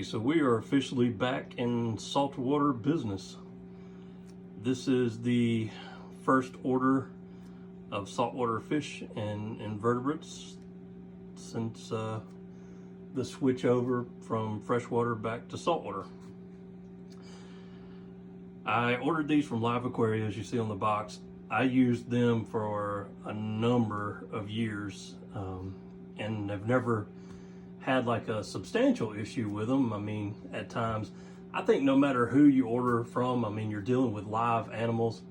so we are officially back in saltwater business. This is the first order of saltwater fish and invertebrates since the switch over from freshwater back to saltwater. I ordered these from Live Aquaria, as you see on the box. I used them for a number of years and have never had like a substantial issue with them. I mean, at times, I think no matter who you order from, I mean, you're dealing with live animals.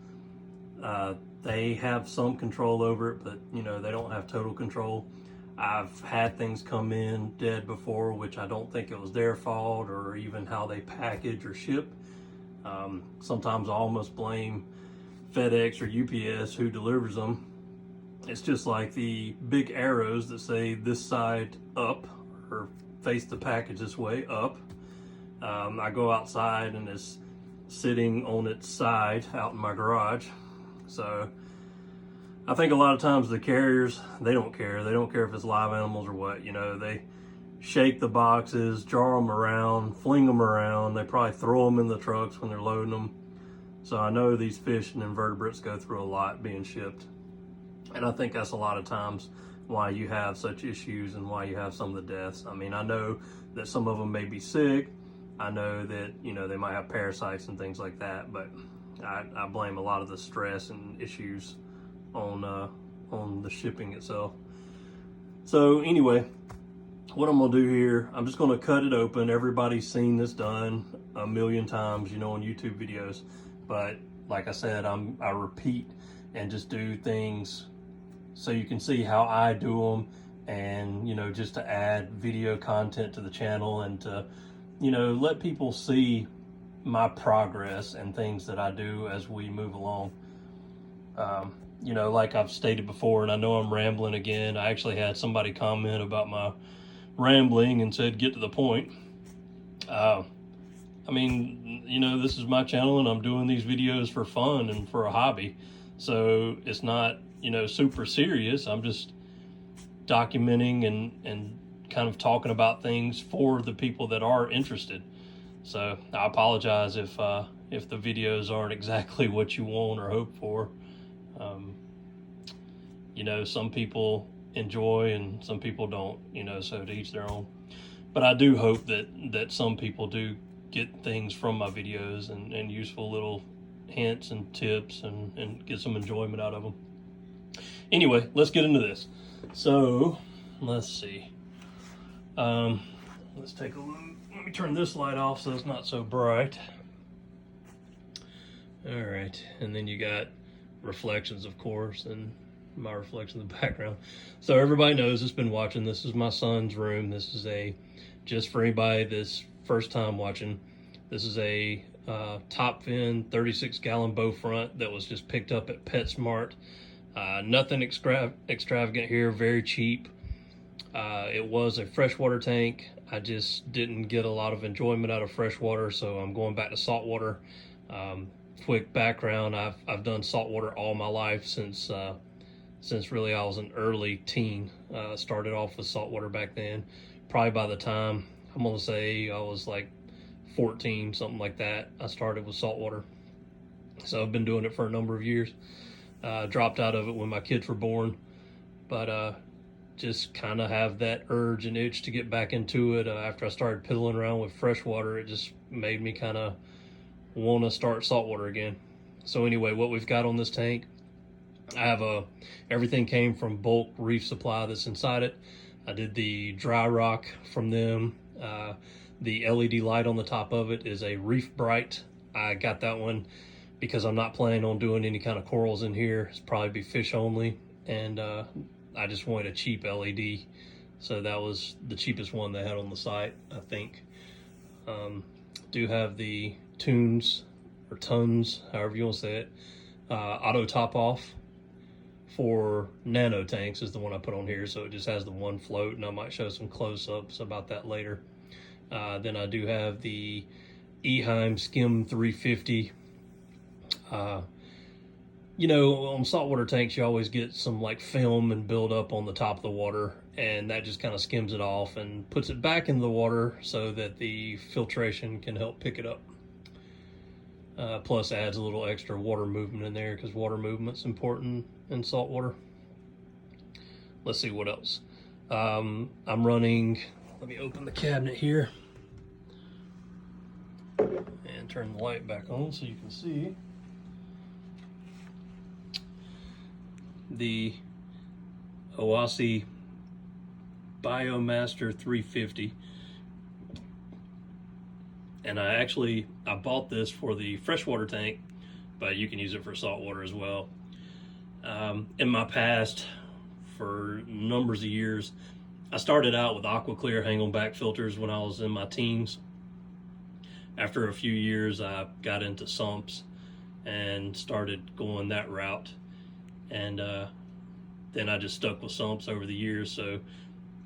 They have some control over it, but you know, they don't have total control. I've had things come in dead before, which I don't think it was their fault or even how they package or ship. Sometimes I almost blame FedEx or UPS who delivers them. It's just like the big arrows that say this side up or face the package this way up. I go outside and it's sitting on its side out in my garage. So I think a lot of times the carriers, they don't care. They don't care if it's live animals or what. You know, they shake the boxes, jar them around, fling them around. They probably throw them in the trucks when they're loading them. So I know these fish and invertebrates go through a lot being shipped. And I think that's a lot of times why you have such issues and why you have some of the deaths. I mean, I know that some of them may be sick. I know that, you know, they might have parasites and things like that, but I blame a lot of the stress and issues on the shipping itself. So anyway, what I'm gonna do here, I'm just gonna cut it open. Everybody's seen this done a million times, you know, on YouTube videos. But like I said, I repeat and just do things so you can see how I do them, and you know, just to add video content to the channel and to, you know, let people see my progress and things that I do as we move along. You know, like I've stated before, and I know I'm rambling again. I actually had somebody comment about my rambling and said, get to the point. I mean, you know, this is my channel and I'm doing these videos for fun and for a hobby. So it's not, you know, super serious. I'm just documenting and kind of talking about things for the people that are interested. So I apologize if the videos aren't exactly what you want or hope for. You know, some people enjoy and some people don't, you know, so to each their own. But I do hope that some people do get things from my videos and useful little hints and tips and get some enjoyment out of them. Anyway, let's get into this. So let's see. Let's take a look. Let me turn this light off so it's not so bright. All right, and then you got reflections, of course, and my reflection in the background. So everybody knows that's been watching, this is my son's room. This is just for anybody that's first time watching, this is a top fin 36-gallon bow front that was just picked up at PetSmart. Nothing extravagant here, very cheap. It was a freshwater tank. I just didn't get a lot of enjoyment out of freshwater, so I'm going back to saltwater. Quick background, I've done saltwater all my life since really I was an early teen. Started off with saltwater back then. Probably by the time, I'm gonna say I was like 14, something like that, I started with saltwater. So I've been doing it for a number of years. Dropped out of it when my kids were born, but just kind of have that urge and itch to get back into it. After I started piddling around with freshwater, it just made me kind of want to start saltwater again. So anyway, what we've got on this tank, I have everything came from bulk reef supply that's inside it. I did the dry rock from them. The LED light on the top of it is a Reef Bright. I got that one because I'm not planning on doing any kind of corals in here. It's probably be fish only, and I just wanted a cheap LED, so that was the cheapest one they had on the site, I think. Do have the Tunes or Tons, however you want to say it, auto top off for nano tanks is the one I put on here, so it just has the one float, and I might show some close-ups about that later. Then I do have the Eheim Skim 350. You know, on saltwater tanks, you always get some like film and build up on the top of the water, and that just kind of skims it off and puts it back in the water so that the filtration can help pick it up. Plus adds a little extra water movement in there, because water movement's important in saltwater. Let's see what else. I'm running, let me open the cabinet here and turn the light back on so you can see. The Hawasi Biomaster 350. And I bought this for the freshwater tank, but you can use it for saltwater as well. In my past, for numbers of years, I started out with Aquaria hang-on back filters when I was in my teens. After a few years, I got into sumps and started going that route. And then I just stuck with sumps over the years. So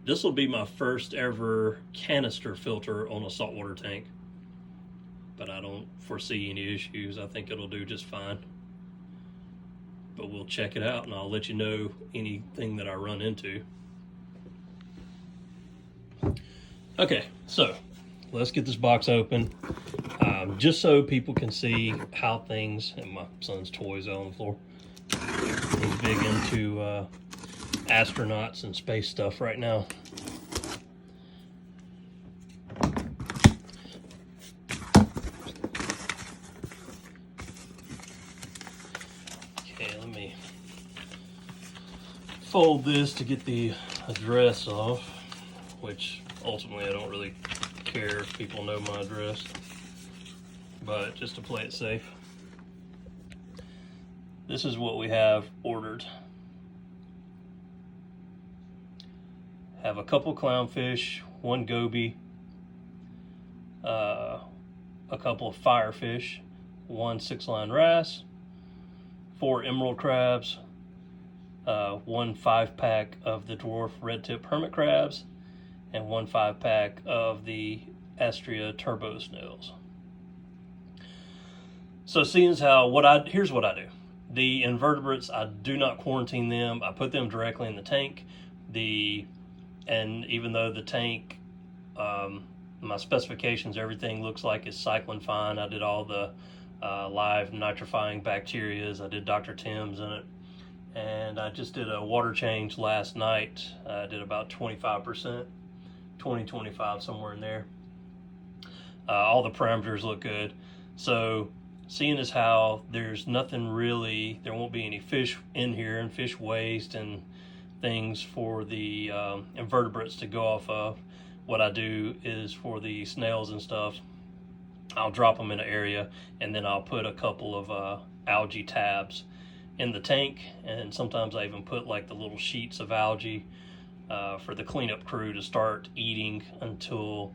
this will be my first ever canister filter on a saltwater tank. But I don't foresee any issues. I think it'll do just fine. But we'll check it out and I'll let you know anything that I run into. Okay, so let's get this box open. Just so people can see how things, and my son's toys out on the floor. He's big into astronauts and space stuff right now. Okay, let me fold this to get the address off, which ultimately I don't really care if people know my address, but just to play it safe. This is what we have ordered. Have a couple clownfish, one goby, a couple of firefish, one 6-line wrasse, 4 emerald crabs, 1 5-pack of the dwarf red tip hermit crabs, and 1 5-pack of the Astrea turbo snails. So seeing as how, here's what I do. The invertebrates, I do not quarantine them. I put them directly in the tank. And even though the tank, my specifications, everything looks like it's cycling fine. I did all the live nitrifying bacterias. I did Dr. Tim's in it. And I just did a water change last night. I did about 25%, 20, 25, somewhere in there. All the parameters look good. So seeing as how there's nothing really, there won't be any fish in here and fish waste and things for the invertebrates to go off of, what I do is for the snails and stuff, I'll drop them in an area and then I'll put a couple of algae tabs in the tank, and sometimes I even put like the little sheets of algae for the cleanup crew to start eating until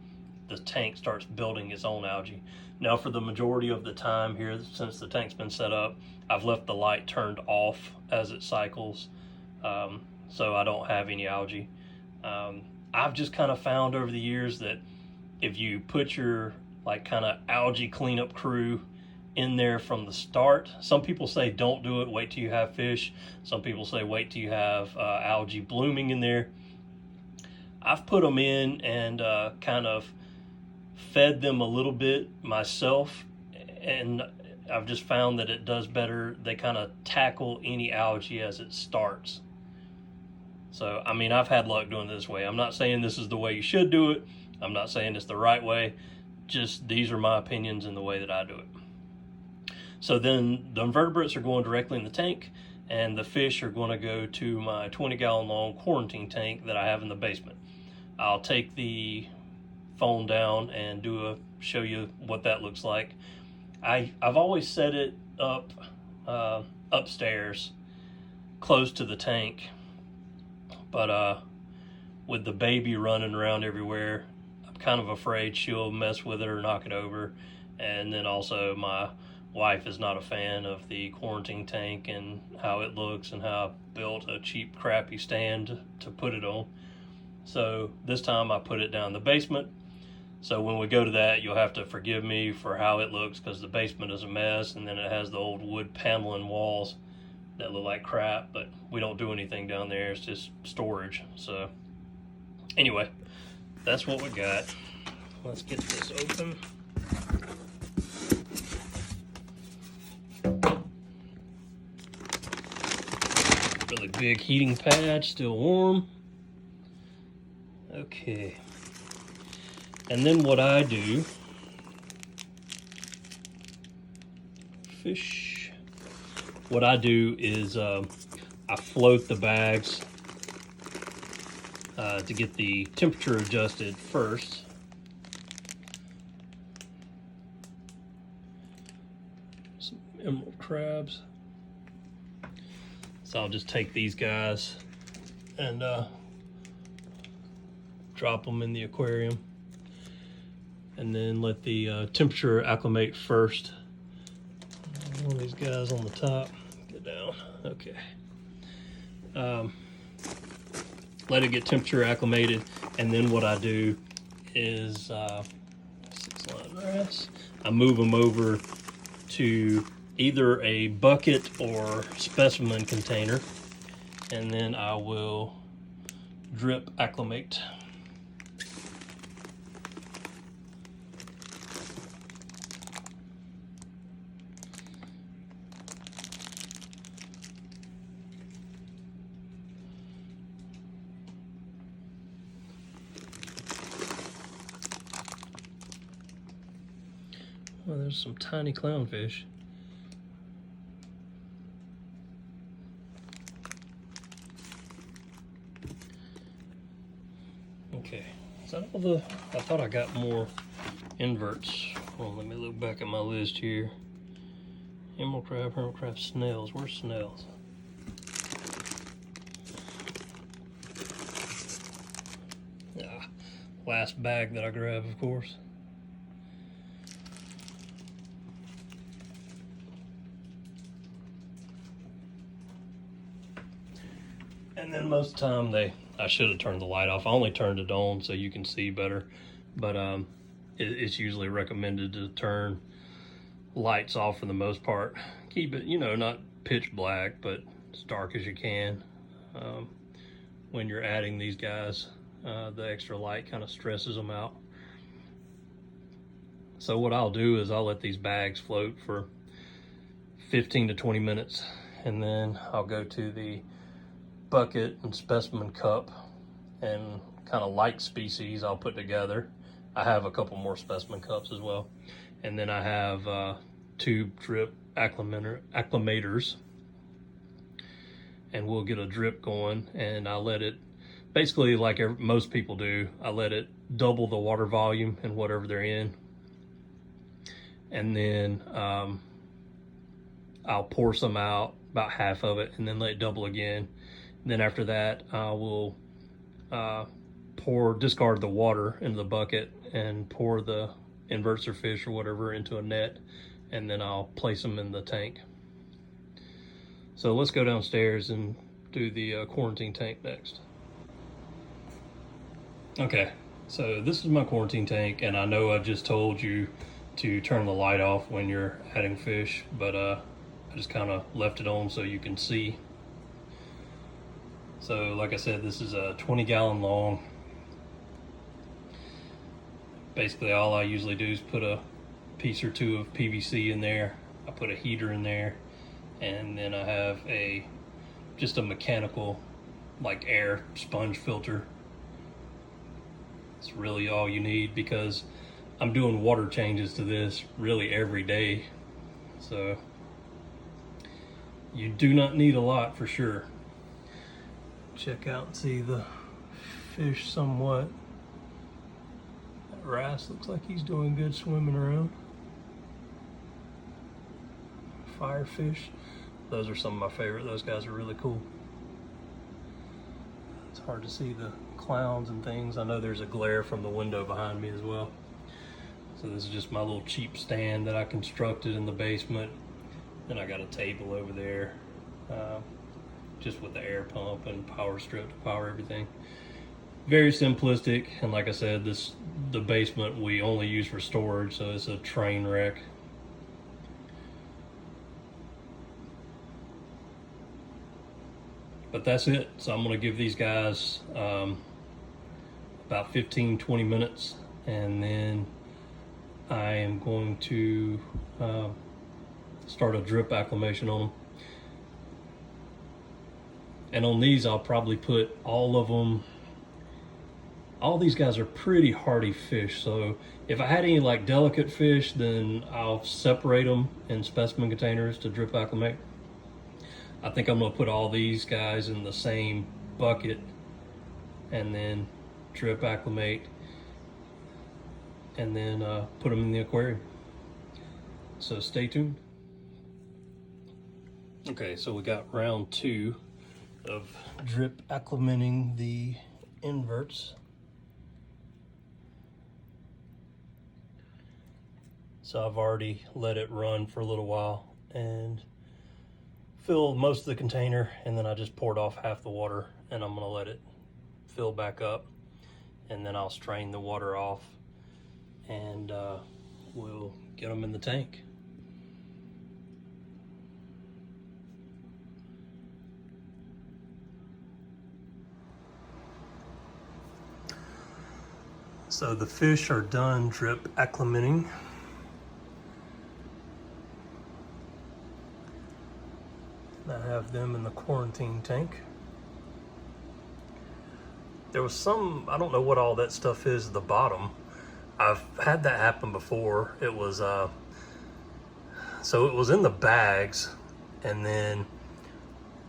the tank starts building its own algae. Now for the majority of the time here, since the tank's been set up, I've left the light turned off as it cycles, so I don't have any algae. I've just kind of found over the years that if you put your like kind of algae cleanup crew in there from the start, some people say don't do it, wait till you have fish. Some people say wait till you have algae blooming in there. I've put them in and kind of fed them a little bit myself, and I've just found that it does better. They kind of tackle any algae as it starts. So, I mean, I've had luck doing it this way. I'm not saying this is the way you should do it. I'm not saying it's the right way. Just these are my opinions and the way that I do it. So then the invertebrates are going directly in the tank, and the fish are going to go to my 20-gallon long quarantine tank that I have in the basement. I'll take the phone down and show you what that looks like. I've always set it up upstairs close to the tank, but with the baby running around everywhere, I'm kind of afraid she'll mess with it or knock it over. And then also my wife is not a fan of the quarantine tank and how it looks and how I built a cheap crappy stand to put it on. So this time I put it down in the basement. So when we go to that, you'll have to forgive me for how it looks, because the basement is a mess, and then it has the old wood paneling walls that look like crap, but we don't do anything down there. It's just storage. So Anyway, that's what we got. Let's get this open. Really big heating pad, still warm. Okay. And then what I do, fish, what I do is I float the bags to get the temperature adjusted first. Some emerald crabs. So I'll just take these guys and drop them in the aquarium, and then let the temperature acclimate first. One of these guys on the top, get down, okay. Let it get temperature acclimated, and then what I do is 6-line wrasse. I move them over to either a bucket or specimen container, and then I will drip acclimate. Well, there's some tiny clownfish. Okay, is that all the, I thought I got more inverts. Well, let me look back at my list here. Emerald crab, snails. Where's snails? Ah, last bag that I grabbed, of course. And then most of the time I should have turned the light off. I only turned it on so you can see better, but it's usually recommended to turn lights off for the most part. Keep it, you know, not pitch black, but as dark as you can. When you're adding these guys, the extra light kind of stresses them out. So what I'll do is I'll let these bags float for 15 to 20 minutes, and then I'll go to the bucket and specimen cup and kind of like species I'll put together. I have a couple more specimen cups as well, and then I have tube drip acclimators, and we'll get a drip going, and I let it, basically like most people do, I let it double the water volume in whatever they're in, and then I'll pour some out, about half of it, and then let it double again. Then after that, I will discard the water into the bucket and pour the inverts or fish or whatever into a net, and then I'll place them in the tank. So let's go downstairs and do the quarantine tank next. Okay, so this is my quarantine tank, and I know I just told you to turn the light off when you're adding fish, but I just kind of left it on so you can see. So like I said, this is a 20-gallon long. Basically all I usually do is put a piece or two of PVC in there. I put a heater in there, and then I have just a mechanical like air sponge filter. It's really all you need, because I'm doing water changes to this really every day. So you do not need a lot for sure. Check out and see the fish somewhat. That wrasse looks like he's doing good swimming around. Firefish, those are some of my favorite. Those guys are really cool. It's hard to see the clowns and things. I know there's a glare from the window behind me as well. So this is just my little cheap stand that I constructed in the basement. Then I got a table over there, just with the air pump and power strip to power everything. Very simplistic, and like I said, the basement we only use for storage, so it's a train wreck. But that's it. So I'm gonna give these guys about 15-20 minutes, and then I am going to start a drip acclimation on them. And on these, I'll probably put all of them. All these guys are pretty hardy fish, so if I had any like delicate fish, then I'll separate them in specimen containers to drip acclimate. I think I'm gonna put all these guys in the same bucket and then drip acclimate, and then put them in the aquarium. So stay tuned. Okay, so we got round 2 of drip acclimating the inverts. So I've already let it run for a little while and filled most of the container, and then I just poured off half the water, and I'm gonna let it fill back up, and then I'll strain the water off, and we'll get them in the tank. So the fish are done drip acclimating. I have them in the quarantine tank. There was some, I don't know what all that stuff is at the bottom. I've had that happen before. It was, so it was in the bags, and then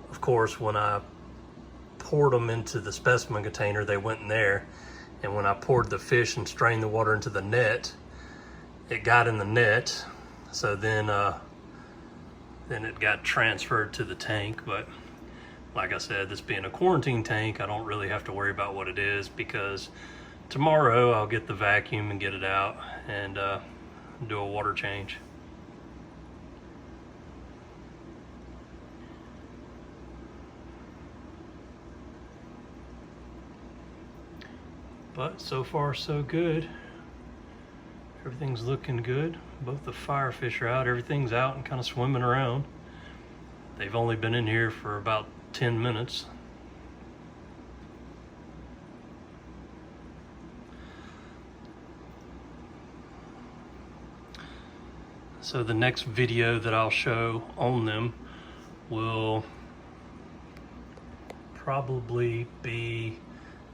of course when I poured them into the specimen container, they went in there, and when I poured the fish and strained the water into the net, it got in the net. So then it got transferred to the tank. But like I said, this being a quarantine tank, I don't really have to worry about what it is, because tomorrow I'll get the vacuum and get it out and do a water change. But so far so good. Everything's looking good. Both the firefish are out. Everything's out and kind of swimming around. They've only been in here for about 10 minutes. So the next video that I'll show on them will probably be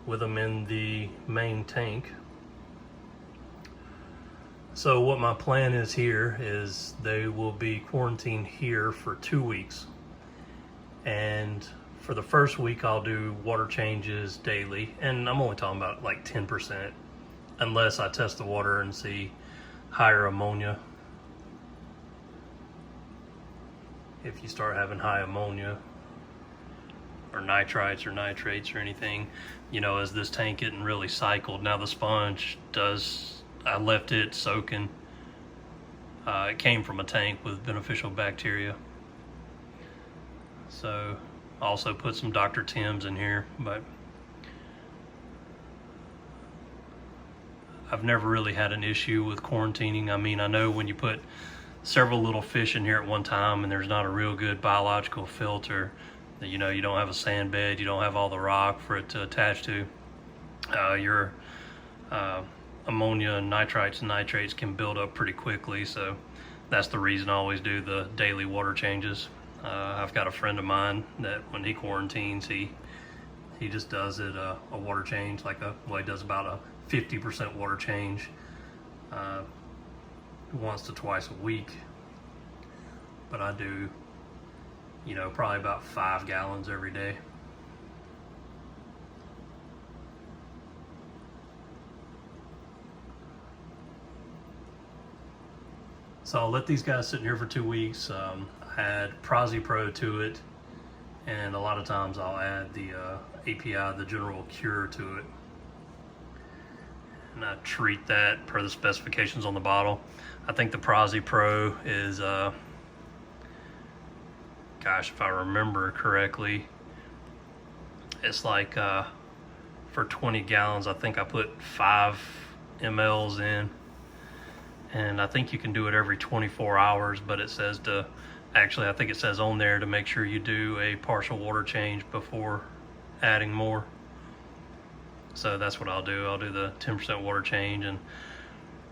with them in the main tank. So what my plan is here is they will be quarantined here for 2 weeks. And for the first week, I'll do water changes daily. And I'm only talking about like 10%, unless I test the water and see higher ammonia. If you start having high ammonia or nitrites or nitrates or anything, you know, as this tank isn't really cycled. Now the sponge does, I left it soaking. It came from a tank with beneficial bacteria. So I also put some Dr. Tim's in here, but I've never really had an issue with quarantining. I mean, I know when you put several little fish in here at one time and there's not a real good biological filter, you know, you don't have a sand bed, you don't have all the rock for it to attach to, your ammonia and nitrites and nitrates can build up pretty quickly. So that's the reason I always do the daily water changes. I've got a friend of mine that when he quarantines, he just does it a water change, like he does about a 50% water change once to twice a week. But I do, you know, probably about 5 gallons every day. So I'll let these guys sit in here for 2 weeks. I add Prezi Pro to it, and a lot of times I'll add the API, the General Cure, to it. And I treat that per the specifications on the bottle. I think the Prezi Pro is, gosh, if I remember correctly, it's like for 20 gallons, I think I put 5 mLs in. And I think you can do it every 24 hours, but it says to, actually I think it says on there to make sure you do a partial water change before adding more. So that's what I'll do. I'll do the 10% water change, and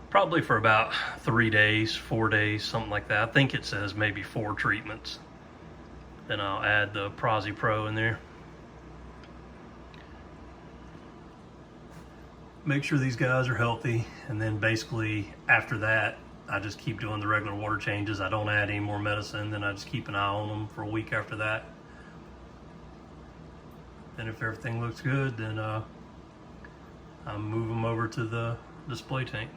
probably for about 3 days, 4 days, something like that. I think it says maybe 4 treatments. Then I'll add the Prozi Pro in there. Make sure these guys are healthy, and then basically after that I just keep doing the regular water changes. I don't add any more medicine, then I just keep an eye on them for a week after that. And if everything looks good, then I move them over to the display tank.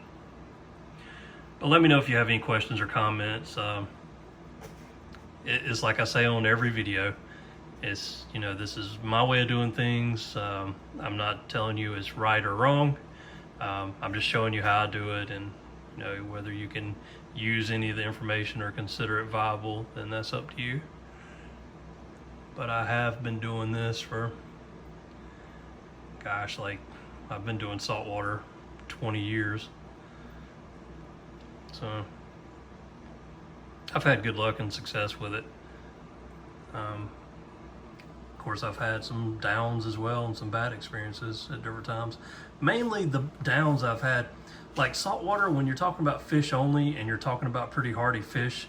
But let me know if you have any questions or comments. It's like I say on every video, it's, you know, this is my way of doing things. I'm not telling you it's right or wrong. I'm just showing you how I do it, and you know, whether you can use any of the information or consider it viable, then that's up to you. But I have been doing this for, gosh, like I've been doing saltwater 20 years. So I've had good luck and success with it. Of course, I've had some downs as well and some bad experiences at different times. Mainly the downs I've had, like saltwater, when you're talking about fish only and you're talking about pretty hardy fish,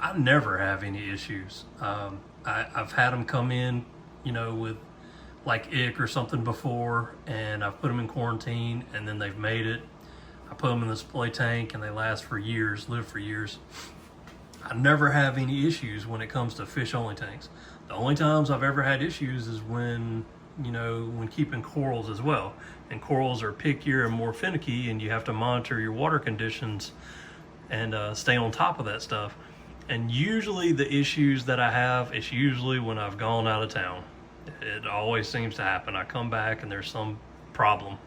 I never have any issues. I've had them come in, you know, with like ick or something before, and I've put them in quarantine, and then they've made it. I put them in the display tank and they last for years, live for years. I never have any issues when it comes to fish only tanks. The only times I've ever had issues is when, you know, when keeping corals as well. And corals are pickier and more finicky, and you have to monitor your water conditions and stay on top of that stuff. And usually the issues that I have, it's usually when I've gone out of town. It always seems to happen. I come back and there's some problem.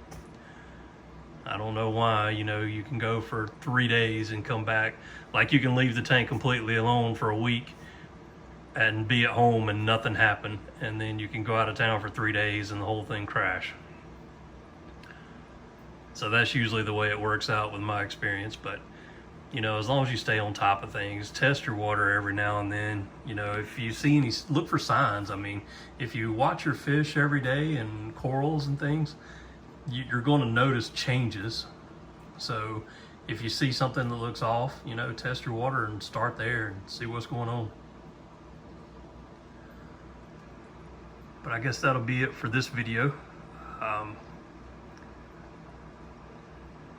I don't know why. You know, you can go for 3 days and come back. Like, you can leave the tank completely alone for a week and be at home and nothing happen, and then you can go out of town for 3 days and the whole thing crash. So that's usually the way it works out with my experience. But you know, as long as you stay on top of things, test your water every now and then. You know, if you see any, look for signs. I mean, if you watch your fish every day and corals and things, you're going to notice changes. So if you see something that looks off, you know, test your water and start there and see what's going on. But I guess that'll be it for this video.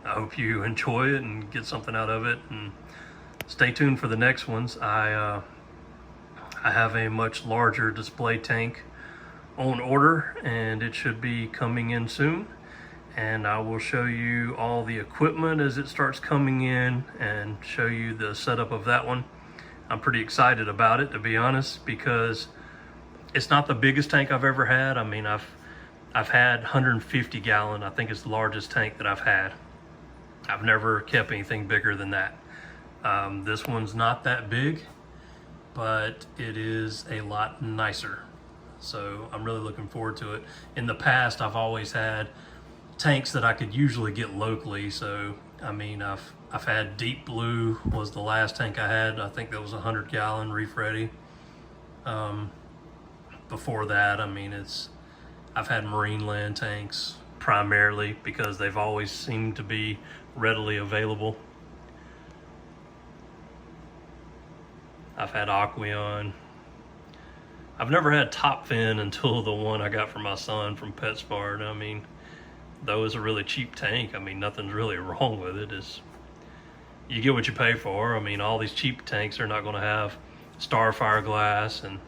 I hope you enjoy it and get something out of it, and stay tuned for the next ones. I have a much larger display tank on order, and it should be coming in soon. And I will show you all the equipment as it starts coming in and show you the setup of that one. I'm pretty excited about it, to be honest, because it's not the biggest tank I've ever had. I mean, I've had 150 gallon. I think it's the largest tank that I've had. I've never kept anything bigger than that. This one's not that big, but it is a lot nicer. So I'm really looking forward to it. In the past, I've always had tanks that I could usually get locally. So, I mean, I've had Deep Blue was the last tank I had. I think that was 100 gallon reef ready. Before that, I mean, I've had marine land tanks primarily because they've always seemed to be readily available. I've had Aquaria. I've never had top fin until the one I got for my son from PetSmart. I mean, though it's a really cheap tank, I mean, nothing's really wrong with it. You get what you pay for. I mean, all these cheap tanks are not going to have Starfire glass, and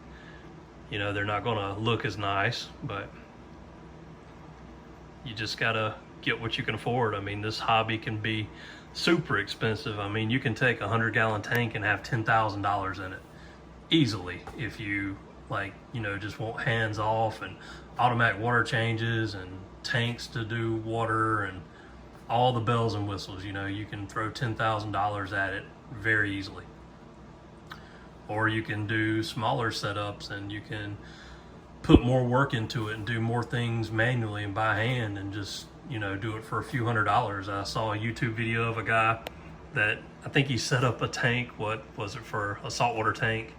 you know, they're not going to look as nice, but you just gotta get what you can afford. I mean, this hobby can be super expensive. I mean, you can take a 100 gallon tank and have $10,000 in it easily if you, like, you know, just want hands off and automatic water changes and tanks to do water and all the bells and whistles. You know, you can throw $10,000 at it very easily. Or you can do smaller setups and you can put more work into it and do more things manually and by hand and just, you know, do it for a few $100s. I saw a YouTube video of a guy that I think he set up a tank. What was it, for a saltwater tank?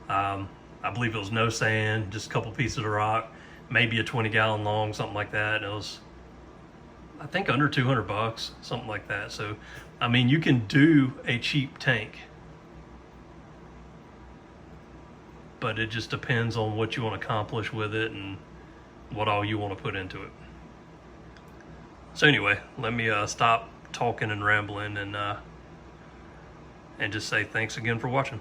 I believe it was no sand, just a couple pieces of rock, maybe a 20-gallon long, something like that. It was, I think, under $200, something like that. So, I mean, you can do a cheap tank, but it just depends on what you want to accomplish with it and what all you want to put into it. So anyway, let me stop talking and rambling and just say thanks again for watching.